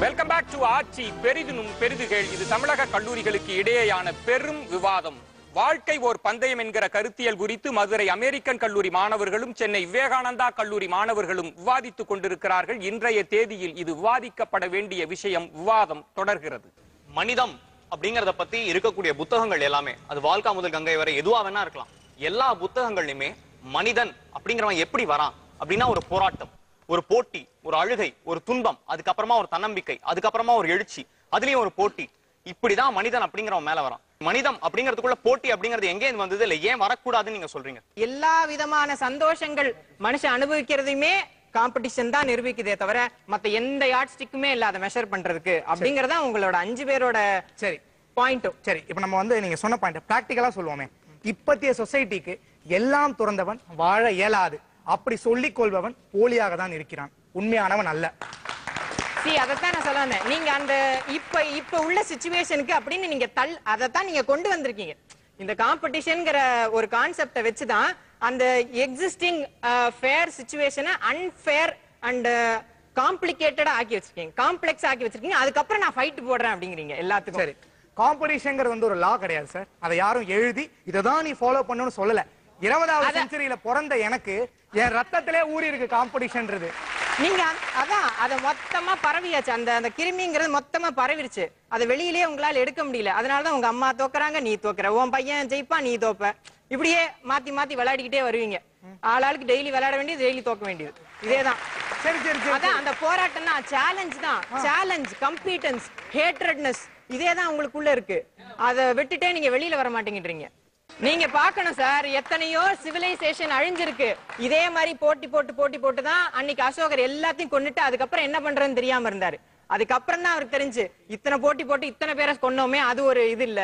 Welcome back to ஆட்சி பெரிதினும் பெரிதுகள். இது தமிழக கல்லூரிகளுக்கு இடையேயான பெரும் விவாதம். வாழ்க்கை ஓர் பந்தயம் என்கிற கருத்தியல் குறித்து மதுரை அமெரிக்கன் கல்லூரி மாணவர்களும் சென்னை விவேகானந்தா கல்லூரி மாணவர்களும் விவாதித்துக் கொண்டிருக்கிறார்கள். இன்றைய தேதியில் இது விவாதிக்கப்பட வேண்டிய விஷயம். விவாதம் தொடர்கிறது. மனிதம் அப்படிங்கறத பத்தி இருக்கக்கூடிய புத்தகங்கள் எல்லாமே, அது வாழ்க்கை முதல் கங்கை வரை எதுவா வேணா இருக்கலாம், எல்லா புத்தகங்கள்லயுமே மனிதன் அப்படிங்கிறவன் எப்படி வரான் அப்படின்னா ஒரு போராட்டம், ஒரு போட்டி, ஒரு அழுகை, ஒரு துன்பம், அதுக்கப்புறமா ஒரு தன்னம்பிக்கை, அதுக்கப்புறமா ஒரு எழுச்சி, அதுலயும் ஒரு போட்டி. இப்படிதான் மனிதன் அப்படிங்கிறவன் மேல வரான். மனிதம் அப்படிங்கிறதுக்குள்ள போட்டி அப்படிங்கிறது எங்கே வந்தது, இல்ல ஏன் வரக்கூடாதுன்னு நீங்க சொல்றீங்க? எல்லா விதமான சந்தோஷங்கள் மனுஷன் அனுபவிக்கிறதையுமே காம்படிஷன் தான் நிரூபிக்குதே தவிர மத்த எந்த யார்ட் ஸ்டிக்குமே இல்ல அதை மெஷர் பண்றதுக்கு. அப்படிங்கறதா உங்களோட 5 பேரோட சரி பாயிண்ட்டும். சரி, இப்ப நம்ம வந்து நீங்க சொன்ன பாயிண்ட் பிராக்டிகலா சொல்லுவோமே. இப்பத்திய சொசைட்டிக்கு எல்லாம் துறந்தவன் வாழ இயலாது அப்படி சொல்லிக் கொள்பவன் போலியாக தான் இருக்கிறான், உண்மையானவன் அல்ல. அதத்தான் நான் சொல்ல வந்தேன். நீங்க அந்த இப்ப உள்ள சிச்சுவேஷனுக்கு அப்படின்னு நீங்க அதைத்தான் நீங்க கொண்டு வந்திருக்கீங்க. இந்த காம்படிஷன்ங்கிற ஒரு கான்செப்டை வச்சுதான் அந்த எக்ஸிஸ்டிங் ஃபேர் சிச்சுவேஷனை அன்ஃபேர் அண்ட் காம்ப்ளிகேட்டடா ஆக்கி வச்சிருக்கீங்க, காம்ப்ளெக்ஸ் ஆக்கி வச்சிருக்கீங்க. அதுக்கப்புறம் நான் ஃபைட் போடுறேன் அப்படிங்கிறீங்க எல்லாத்துக்கும். சரி, காம்படிஷன்ங்கிறது வந்து ஒரு லா கிடையாது சார். அதை யாரும் எழுதி இததான் நீ ஃபாலோ பண்ணணும்னு சொல்லல. 20வது செஞ்சுரியில பிறந்த எனக்கு என் ரத்தத்திலே ஊறி இருக்கு காம்படிஷன்றது. நீங்க அதான் அதை மொத்தமா பரவியாச்சு. அந்த கிருமிங்கிறது மொத்தமா பரவிருச்சு. அதை வெளியிலேயே உங்களால எடுக்க முடியல. அதனாலதான் உங்க அம்மா தோக்குறாங்க, நீ தோக்குற, உன் பையன் ஜெயிப்பா, நீ தோப்ப. இப்படியே மாத்தி மாத்தி விளையாடிக்கிட்டே வருவீங்க. ஆளாளுக்கு டெய்லி விளையாட வேண்டியது, டெய்லி தோக்க வேண்டியது. இதேதான். சரி சரி சரி, அதான் அந்த போராட்டம் தான், சேலஞ்ச் தான். சேலஞ்ச், கம்பீட்டன்ஸ், ஹேட்ரட்னஸ், இதேதான் உங்களுக்குள்ள இருக்கு. அதை விட்டுட்டே நீங்க வெளியில வர மாட்டேங்கிறீங்க. நீங்க பாக்கணும் சார், எத்தனையோ சிவிலைசேஷன் அழிஞ்சிருக்கு. இதே மாதிரி போட்டி போட்டு தான் அன்னைக்கு அசோகர் எல்லாத்தையும் கொண்டுட்டு அதுக்கப்புறம் என்ன பண்றதுன்னு தெரியாம இருந்தாரு. அதுக்கப்புறம் தான் அவருக்கு தெரிஞ்சு இத்தனை போட்டி இத்தனை பேரை கொண்டோமே, அது ஒரு இது இல்ல,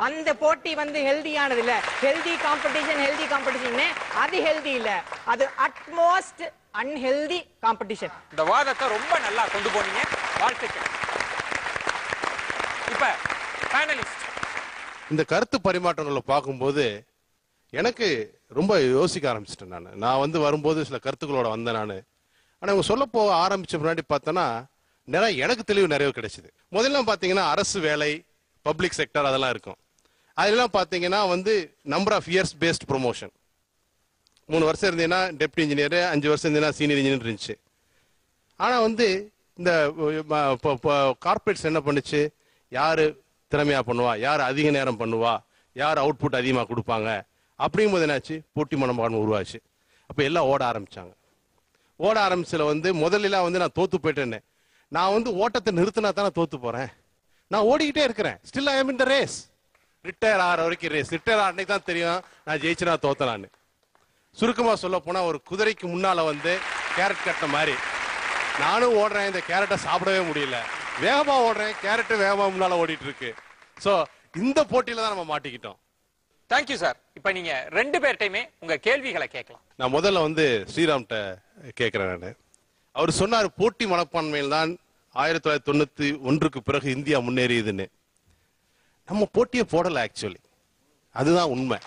அந்த போட்டி வந்து ஹெல்தியானது இல்ல. ஹெல்தி காம்படிஷன் அது ஹெல்தி இல்ல, அது அட்மோஸ்ட் அன்ஹெல்தி காம்படிஷன். இந்த வாதத்தை ரொம்ப நல்லா கொண்டு போனீங்க, வாழ்த்துக்கள். இப்ப பேனலிஸ்ட் இந்த கருத்து பரிமாற்றங்களை பார்க்கும்போது எனக்கு ரொம்ப யோசிக்க ஆரம்பிச்சிட்டேன். நான் வந்து வரும்போது சில கருத்துக்களோட வந்தேன் நான். ஆனால் இவங்க சொல்ல போக ஆரம்பிச்ச முன்னாடி பார்த்தோன்னா எனக்கு தெளிவு நிறைய கிடைச்சிது. முதல்ல பார்த்தீங்கன்னா அரசு வேலை, பப்ளிக் செக்டர் அதெல்லாம் இருக்கும். அதெல்லாம் பார்த்தீங்கன்னா வந்து number of years based promotion. 3 வருஷம் இருந்தீங்கன்னா டெப்டி இன்ஜினியர், 5 வருஷம் இருந்தீங்கன்னா சீனியர் இன்ஜினியர் இருந்துச்சு. ஆனால் வந்து இந்த கார்பரேட்ஸ் என்ன பண்ணுச்சு, யாரு திறமையா பண்ணுவா, யார் அதிக நேரம் பண்ணுவா, யார் அவுட்புட் அதிகமாக கொடுப்பாங்க அப்படிங்கும்போது என்னாச்சு, போட்டி மனப்பான்மை உருவாச்சு. அப்போ எல்லாம் ஓட ஆரம்பிச்சாங்க. ஓட ஆரம்பிச்சதுல வந்து முதல்ல வந்து நான் தோத்து போயிட்டேன்னு. நான் வந்து ஓட்டத்தை நிறுத்தினா தான் நான் தோத்து போறேன். நான் ஓடிக்கிட்டே இருக்கிறேன். Still I am in the race. Retire ஆகிற வரைக்கும் ரேஸ். ரிட்டையர் ஆனதுக்கு தான் தெரியும் நான் ஜெயிச்சுனா தோத்தலான்னு. சுருக்கமா சொல்ல போனா ஒரு குதிரைக்கு முன்னால வந்து கேரட் கட்டின மாதிரி நானும் ஓடுறேன். இந்த கேரட்டை சாப்பிடவே முடியல, வேகமா ஓடுறேன், கேரட் வேகமா முன்னால ஓடிட்டு இருக்கு. சோ இந்த போட்டியில தான் நம்ம மாட்டிக்கிட்டோம். Thank you sir. இப்ப நீங்க 2 பேர்ட்டையுமே உங்க கேள்விகளை கேட்கலாம். நான் முதல்ல வந்து ஸ்ரீராம்கிட்ட கேட்கிறேன். நான் அவர் சொன்னார் போட்டி மனப்பான்மையில் தான் 1991க்கு பிறகு இந்தியா முன்னேறியதுன்னு. நம்ம போட்டியை போடல ஆக்சுவலி, அதுதான் உண்மை.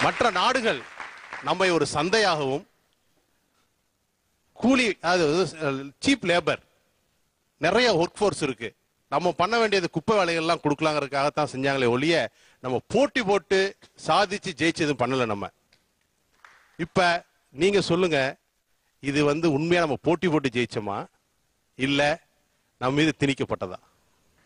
மற்ற நாடுகள் நம்மை ஒரு சந்தையாகவும் கூலி, அதாவது சீப் லேபர், நிறைய ஒர்க் ஃபோர்ஸ் இருக்கு, நம்ம பண்ண வேண்டியது குப்பை வேலைகள்லாம் கொடுக்கலாங்கிறதுக்காகத்தான் செஞ்சாங்களே ஒழிய நம்ம போட்டி போட்டு சாதிச்சு ஜெயிச்சதும் பண்ணல. நம்ம இப்ப நீங்க சொல்லுங்க, இது வந்து உண்மையா நம்ம போட்டி போட்டு ஜெயிச்சோமா இல்ல நம்ம மீது திணிக்கப்பட்டதா?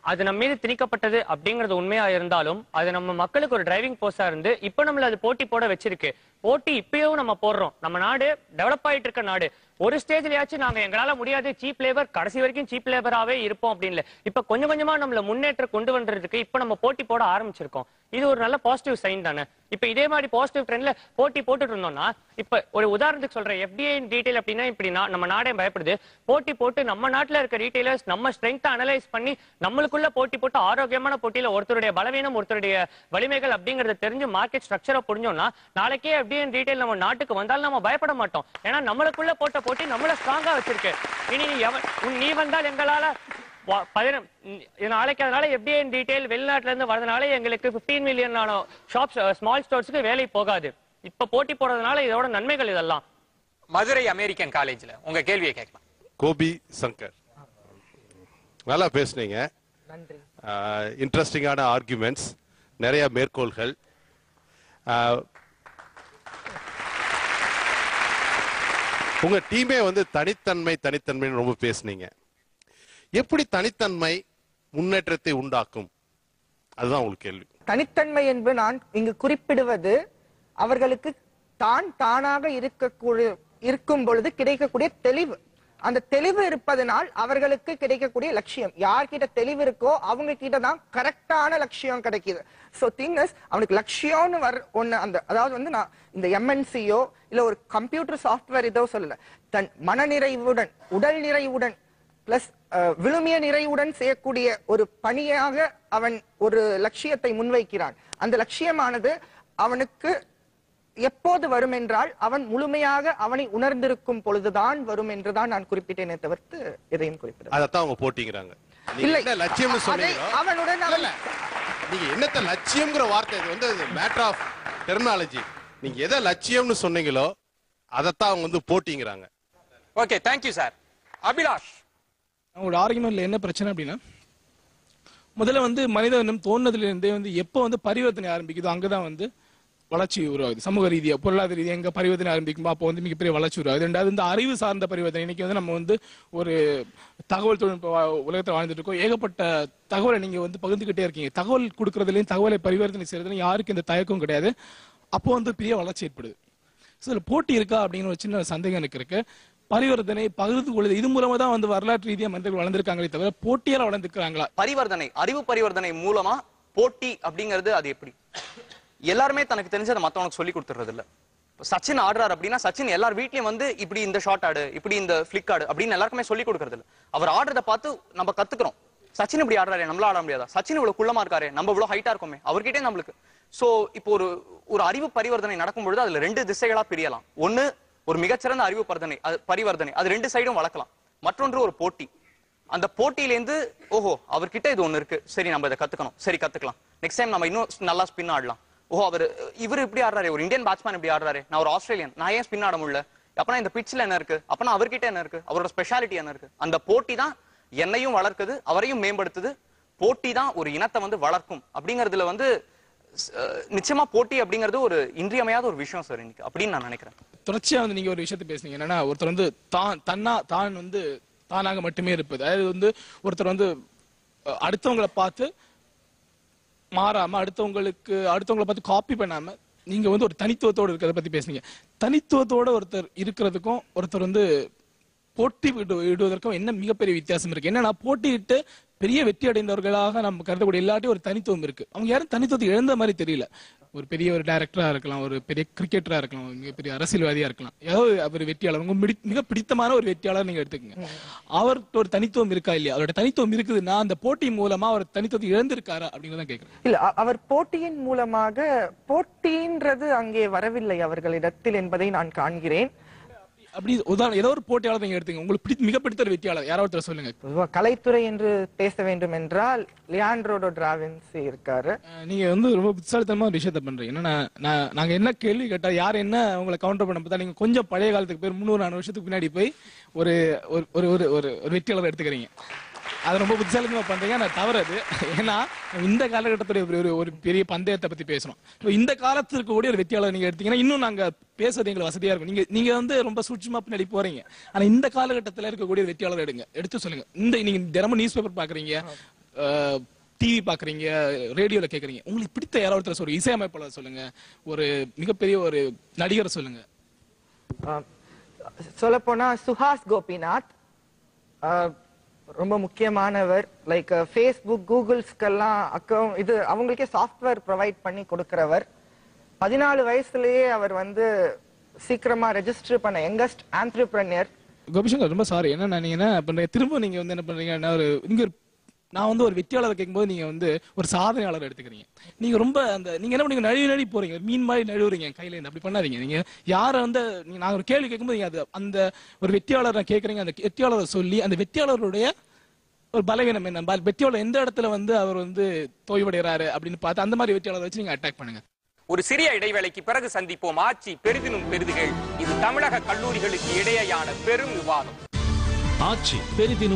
அது நம்ம மீது திணிக்கப்பட்டது அப்படிங்கறது உண்மையா இருந்தாலும் அது நம்ம மக்களுக்கு ஒரு டிரைவிங் போர்ஸா இருந்து இப்ப நம்மள அது போட்டி போட வச்சிருக்கு. போட்டி இப்பயும் நம்ம போடுறோம். நம்ம நாடு டெவலப் ஆயிட்டு இருக்க நாடு. ஒரு ஸ்டேஜ்லயாச்சும் நாங்க எங்களால முடியாது, சீப் லேபர், கடைசி வரைக்கும் சீப் லேபராவே இருப்போம் அப்படின்னு இப்ப கொஞ்சம் கொஞ்சமா நம்மள முன்னேற்றம் கொண்டு வந்ததுக்கு இப்ப நம்ம போட்டி போட ஆரம்பிச்சிருக்கோம். இது ஒரு நல்ல பாசிட்டிவ் சைன் தானே. இப்ப இதே மாதிரி பாசிட்டிவ் ட்ரெண்ட்ல போட்டி போட்டுட்டு இருந்தோம்னா, இப்ப ஒரு உதாரணத்துக்கு சொல்றேன், FDI ரீட்டைல் அப்படின்னா இப்படி நம்ம நாடே பயப்படுது. போட்டி போட்டு நம்ம நாட்டுல இருக்க ரீட்டைலர்ஸ் நம்ம ஸ்ட்ரென்த் அனலைஸ் பண்ணி நம்மளுக்குள்ள போட்டி போட்டு ஆரோக்கியமான போட்டியில ஒருத்தருடைய பலவீனம் ஒருத்தருடைய வலிமைகள் அப்படிங்கறத தெரிஞ்சு மார்க்கெட் ஸ்ட்ரக்சரை புரிஞ்சோம்னா நாளைக்கே FDI ரீட்டைல் நம்ம நாட்டுக்கு வந்தாலும் நம்ம பயப்பட மாட்டோம். ஏன்னா நம்மளுக்குள்ள போட்ட போட்டி நம்மள ஸ்ட்ராங்கா வச்சிருக்கு. இனி நீ வந்தால் எங்களால நாளைக்கு அதனால FDI ரீட்டைல் வெளிநாட்டுல இருந்து வரதுனால எங்களுக்கு 15 மில்லியன் ஷாப்ஸ், ஸ்மால் ஸ்டோர்ஸ்க்கு வேலை போகாது. இப்ப போட்டி போடுறதுனால இதோட நன்மைகள் இதெல்லாம். மதுரை அமெரிக்கன் காலேஜ்ல உங்க கேள்வியை கேட்கலாம். கோபி சங்கர். நல்லா பேசுனீங்க. நன்றி. இன்ட்ரெஸ்டிங்கான ஆர்குமெண்ட்ஸ், நிறைய மேற்கோள்கள். உங்க டீமே வந்து தனித்தன்மை ரொம்ப பேசுனீங்க. எப்படி தனித்தன்மை முன்னேற்றத்தை உண்டாக்கும்? அதுதான் உங்களுக்கு கேள்வி. தனித்தன்மை என்பது நான் இங்கு குறிப்பிடுவது அவர்களுக்கு தானாக இருக்கும் பொழுது கிடைக்கக்கூடிய தெளிவு. அந்த தெளிவு இருப்பதனால் அவர்களுக்கு கிடைக்கக்கூடிய லட்சியம். யார்கிட்ட தெளிவு இருக்கோ அவங்க கிட்ட தான் கரெக்டான லட்சியம் கிடைக்குது. சோ திங் இஸ், அவனுக்கு லட்சியம்னு ஒண்ணு அந்த அதாவது வந்து நான் இந்த எம்என்சியோ இல்ல ஒரு கம்ப்யூட்டர் சாஃப்ட்வேர் இதோ சொல்லல, தன் மனநிறைவுடன் உடல் நிறைவுடன் பிளஸ் விழுமிய நிறைவுடன் செய்யக்கூடிய ஒரு பணியாக அவன் ஒரு லட்சியத்தை முன்வைக்கிறான். அந்த லட்சியமானது அவனுக்கு எப்போது வரும் என்றால் அவன் முழுமையாக அவனை உணர்ந்திருக்கும் பொழுதுதான் வரும் என்றுதான் நான் குறிப்பிட்டேனே தவிர்த்து எதையும் குறிப்பிட. அதத்தான் அவங்க போட்டிங்கிறாங்க. இல்லை, லட்சியம் அவனுடன் நீங்க என்னத்த லட்சியம்ங்கிற வார்த்தை, இது வந்து மேட்டர் ஆஃப் டெர்மினாலஜி. நீங்க எதை லட்சியம்னு சொன்னீங்களோ அதத்தான் அவங்க வந்து போட்டிங்கிறாங்க. Okay, thank you sir. அபிலாஷ், அவங்களோட ஆர்குமெண்ட்ல என்ன பிரச்சனை அப்படின்னா, முதல்ல வந்து மனிதனும் தோணுனதுல இருந்தே வந்து எப்போ வந்து பரிவர்த்தனை ஆரம்பிக்குதோ அங்கதான் வந்து வளர்ச்சி உருவாகுது. சமூக ரீதியா பொருளாதார ரீதியா எங்க பரிவர்த்தனை ஆரம்பிக்குமோ அப்போ வந்து மிகப்பெரிய வளர்ச்சி உருவாகுது. ரெண்டாவது இந்த அறிவு சார்ந்த பரிவர்த்தனை. இன்னைக்கு வந்து நம்ம வந்து ஒரு தகவல் தொழில்நுட்ப உலகத்தை வாழ்ந்துட்டு இருக்கோம். ஏகப்பட்ட தகவலை நீங்க வந்து பகிர்ந்துகிட்டே இருக்கீங்க. தகவல் கொடுக்கறதுலயும் தகவலை பரிவர்த்தனை செய்யறதுலையும் யாருக்கு இந்த தயக்கம் கிடையாது. அப்போ வந்து பெரிய வளர்ச்சி ஏற்படுது. இதுல போட்டி இருக்கா அப்படின்னு ஒரு சின்ன சந்தேகம் எனக்கு இருக்கு. பரிவர்த்தனை பகிர்ந்து கொள்ளுது, இது மூலமா தான் வந்து வரலாற்று ரீதியா மனிதர்கள் வளர்ந்துருக்காங்களே தவிர போட்டியால வளர்ந்துக்கிறாங்களா? பரிவர்த்தனை, அறிவு பரிவர்த்தனை மூலமா போட்டி அப்படிங்கிறது அது எப்படி? எல்லாருமே தனக்கு தெரிஞ்சதை மத்தவனுக்கு சொல்லி கொடுத்துறது இல்ல. சச்சின் ஆடுறாரு அப்படின்னா சச்சின் எல்லார் வீட்லயும் வந்து இப்படி இந்த ஷாட் ஆடு, இப்படி இந்த பிளிக் ஆடு அப்படின்னு எல்லாருக்குமே சொல்லி கொடுக்கறது இல்ல. அவர் ஆடுறத பார்த்து நம்ம கத்துக்கிறோம். சச்சின் இப்படி ஆடுறாரு, நம்மளால ஆட முடியாதா? சச்சின் இவ்வளவு குள்ளமா இருக்காரு, நம்ம இவ்வளவு ஹைட்டா இருக்கோமே, அவர்கிட்டே நம்மளுக்கு. சோ இப்போ ஒரு அறிவு பரிவர்த்தனை நடக்கும் பொழுது அதுல ரெண்டு திசைகளா பிரியலாம். ஒண்ணு ஒரு மிகச்சிறந்த அறிவு பரிவர்த்தனை, அது ரெண்டு சைடும் வளர்க்கலாம். மற்றொன்று ஒரு போட்டி. அந்த போட்டியிலேருந்து ஓஹோ அவர்கிட்ட இது ஒண்ணு இருக்கு, சரி நம்ம இதை கத்துக்கணும், சரி கத்துக்கலாம், நெக்ஸ்ட் டைம் நம்ம இன்னும் நல்லா ஸ்பின் ஆடலாம். ஓஹோ இவர் இப்படி ஆடுறாரு, ஒரு இந்தியன் பேட்ஸ்மேன் இப்படி ஆடுறாரு, நான் ஒரு ஆஸ்திரேலியன், நான் ஏன் ஸ்பின் ஆட முடியல? அப்பனா இந்த பிட்ச்ல என்ன இருக்கு, அப்பனா அவர்கிட்ட என்ன இருக்கு, அவரோட ஸ்பெஷாலிட்டி என்ன இருக்கு? அந்த போட்டி தான் என்னையும் வளர்க்குது, அவரையும் மேம்படுத்துது. போட்டி தான் ஒரு இனத்தை வந்து வளர்க்கும். அப்படிங்கறதுல வந்து நிச்சயமா போட்டி அப்படிங்கிறது ஒரு இன்றியமையாத ஒரு விஷயம் சார் இன்னைக்கு அப்படின்னு நான் நினைக்கிறேன். தொடர்ச்சியா வந்து நீங்க ஒரு விஷயத்தை பேசுனீங்க, என்னன்னா ஒருத்தர் வந்து தான் வந்து தானாக மட்டுமே இருப்பது. அதாவது வந்து ஒருத்தர் வந்து அடுத்தவங்களை பார்த்து மாறாம அடுத்தவங்களை பார்த்து காப்பி பண்ணாம நீங்க வந்து ஒரு தனித்துவத்தோடு இருக்கிறத பத்தி பேசுனீங்க. தனித்துவத்தோட ஒருத்தர் இருக்கிறதுக்கும் ஒருத்தர் வந்து போட்டி விடுவதற்கும் என்ன மிகப்பெரிய வித்தியாசம் இருக்கு? என்னன்னா போட்டியிட்டு பெரிய வெற்றி அடைந்தவர்களாக நம்ம கருதக்கூடிய எல்லாட்டையும் ஒரு தனித்துவம் இருக்கு. அவங்க யாரும் தனித்துவத்தை இழந்த மாதிரி தெரியல. ஒரு பெரிய ஒரு டைரக்டரா இருக்கலாம், ஒரு பெரிய கிரிக்கெட்டரா இருக்கலாம், மிகப்பெரிய அரசியல்வாதியா இருக்கலாம், ஏதாவது அவர் வெற்றியாளர், உங்க மிக பிடித்தமான ஒரு வெற்றியாளர் நீங்க எடுத்துக்கங்க. அவருக்கு ஒரு தனித்துவம் இருக்கா இல்லையா? அவரோட தனித்துவம் இருக்குதுன்னா அந்த போட்டி மூலமா அவர் தனித்துவத்தை இழந்திருக்காரா அப்படிங்கிறத கேட்கிறேன். இல்ல, அவர் போட்டியின் மூலமாக போட்டின்றது அங்கே வரவில்லை அவர்களிடத்தில் என்பதை நான் காண்கிறேன். அப்படி ஏதோ ஒரு போட்டியாளர் நீங்க எடுத்துங்க, உங்களுக்கு மிக பிடித்த ஒரு வெற்றியாளர் யாராவது சொல்லுங்க. கலைத்துறை என்று பேச வேண்டும் என்றால் லியாண்ட்ரோ டிராவின்சி இருக்காரு. நீங்க வந்து ரொம்ப புத்திசாலித்தனமா ஒரு விஷயத்த பண்றீங்க. என்னன்னா நாங்க என்ன கேள்வி கேட்டா யார் என்ன உங்களை கவுண்டர் பண்ண பார்த்தா நீங்க கொஞ்சம் பழைய காலத்துக்கு பேர் 300-400 வருஷத்துக்கு பின்னாடி போய் ஒரு வெற்றியாளர் எடுத்துக்கிறீங்க. அது ரொம்ப புத்திசாலித்தனமா பண்றீங்க. நான் தவறது. ஏன்னா இந்த காலகட்டத்துடைய ஒரு பெரிய பந்தயத்தை பத்தி பேசுறோம். இந்த காலத்திற்கு கூடிய ஒரு வெற்றியாளர் நீங்க எடுத்தீங்கன்னா இன்னும் நாங்க பேசுறது எங்களுக்கு வசதியா இருக்கும். நீங்க வந்து ரொம்ப சூட்சமா பின்னாடி போறீங்க. ஆனா இந்த காலகட்டத்தில் இருக்கக்கூடிய வெற்றியாளர் எடுத்து சொல்லுங்க. நீங்க தினமும் நியூஸ் பேப்பர் பாக்குறீங்க, டிவி பாக்குறீங்க, ரேடியோல கேக்குறீங்க, உங்களுக்கு பிடித்த யாராவது ஒரு இசையமைப்பாளர் சொல்லுங்க, ஒரு மிகப்பெரிய ஒரு நடிகர் சொல்லுங்க. சொல்ல போனா சுஹாஸ் கோபிநாத் ரொம்ப முக்கியமானவர். லைக் ஃபேஸ்புக், கூகுள்ஸ்க்கெல்லாம் அக்கௌண்ட் இது அவங்களுக்கே சாஃப்ட்வேர் ப்ரொவைட் பண்ணி கொடுக்கிறவர். 14 வயசுலயே அவர் வந்து சீக்கிரமா ரெஜிஸ்டர் பண்ண யங்கஸ்ட் ஆண்டர்பிரனர். கோபிசங்கர் ரொம்ப சாரி, என்ன நீங்க என்ன பண்றீங்க, திரும்ப நீங்க வந்து என்ன பண்றீங்க, நான் வந்து ஒரு வெற்றியாளர் கேட்கும்போது நீங்க வந்து ஒரு சாதனையாளர் எடுத்துக்கிறீங்க. நீங்க ரொம்ப நீங்க என்ன பண்ணீங்க, நழுவி போறீங்க, மீன் மாதிரி நழுவுறீங்க கையில இருந்து. அப்படி பண்ணாதீங்க. நீங்க யாரை வந்து நான் ஒரு கேள்வி கேட்கும்போது நீங்க அந்த ஒரு வெற்றியாளரை கேட்கறீங்க. அந்த வெற்றியாளரை சொல்லி அந்த வெற்றியாளருடைய ஒரு பலவீனம் என்ன, வெற்றியாளர் எந்த இடத்துல வந்து அவர் வந்து தோய்வடைகிறாரு அப்படின்னு பார்த்து அந்த மாதிரி வெற்றியாளரை வச்சு நீங்க அட்டாக் பண்ணுங்க. ஒரு சிறிய இடைவேளைக்கு பிறகு சந்திப்போம். ஆட்சி பெரிதினும் பெரிதுகள், இது தமிழக கல்லூரிகளுக்கு இடையேயான பெரும் விவாதம். ஆட்சி பெரிதினும்